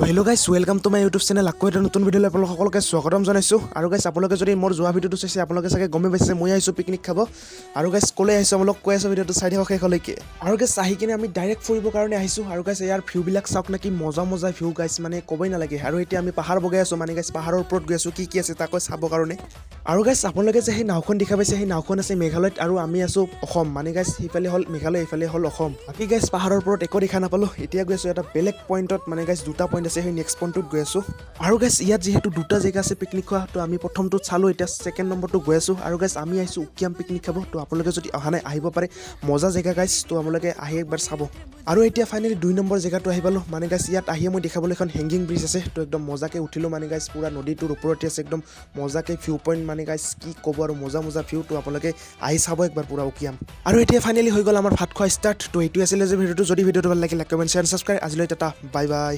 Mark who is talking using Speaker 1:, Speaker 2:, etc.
Speaker 1: তো hello' guys welcome to my YouTube channel. আকৌ এটা নতুন ভিডিঅ'লৈ আপোনালোক সকলোকে স্বাগতম জনাইছোঁ। আৰু গাইছ আপোনালোকে যদি মোৰ যোৱা ভিডিঅ'টো চাইছে আপোনালোকে চাগে গমে পাইছে মই আহিছোঁ পিকনিক খাব। আৰু গাইছ ক'লৈ আহিছোঁ আপোনালোক কৈ আছোঁ ভিডিঅ'টো চাই থাকক শেষলৈকে। আৰু গাইছ আহি কিনে আমি ডাইৰেক্ট ফুৰিবৰ কাৰণে আহিছোঁ। আৰু গাইছ ইয়াৰ ভিউবিলাক চাওক না কি মজা মজা ভিউ গাইছ, মানে ক'বই নালাগে। আৰু এতিয়া আমি পাহাৰ বগাই আছোঁ, মানে গাইছ পাহাৰৰ ওপৰত গৈ আছোঁ কি আছে তাকৈ চাবৰ কাৰণে। আৰু গাইছ আপোনালোকে যে সেই নাওখন দেখা পাইছে সেই নাওখন আছে মেঘালয়ত আৰু আমি আছোঁ অসম। মানে গাইছ সিফালে হ'ল মেঘালয় এইফালে হ'ল অসম। বাকী গাইছ পাহাৰৰ ওপৰত একো দেখা নাপালোঁ। এতিয়া গৈ আছোঁ এটা বেলেগ পইণ্টত, মানে গাইছ দুটা পইণ্ট আছে, সেই নেক্সট পইণ্টটোত গৈ আছোঁ। আৰু গাইছ ইয়াত যিহেতু দুটা জেগা আছে পিকনিক খোৱা, তো আমি প্ৰথমটোত চালোঁ, এতিয়া ছেকেণ্ড নম্বৰটো গৈ আছোঁ। আৰু গাইছ আমি আহিছোঁ উকিয়াম পিকনিক খাব। তো আপোনালোকে যদি অহা নাই আহিব পাৰে, মজা জেগা গাইছ, তো আপোনালোকে আহি একবাৰ চাব। আৰু এতিয়া ফাইনেলি 2 নম্বৰ জেগাটো আহি পালোঁ। মানে গাইছ ইয়াত আহিয়ে মই দেখাবলৈ এখন হেংগিং ব্ৰিজ আছে, তো একদম মজাকৈ উঠিলোঁ। মানে গাইছ পুৰা নদীটোৰ ওপৰতে আছে, একদম মজাকৈ ভিউ পইণ্ট, মানে গাইছ কি ক'ব আৰু মজা মজা ভিউ। তো আপোনালোকে আহি চাব একবাৰ পুৰা উকিয়াম। আৰু এতিয়া ফাইনেলি হৈ গ'ল আমাৰ ভাত খোৱা ষ্টাৰ্ট। তো এইটোৱে আছিলে যে ভিডিঅ'টো। যদি ভিডিঅ'টো ভাল লাগিলে লাইক কমেণ্ট শ্বেয়াৰ ছাবস্ক্ৰাইব। আজিলৈ টাটা বাই বাই।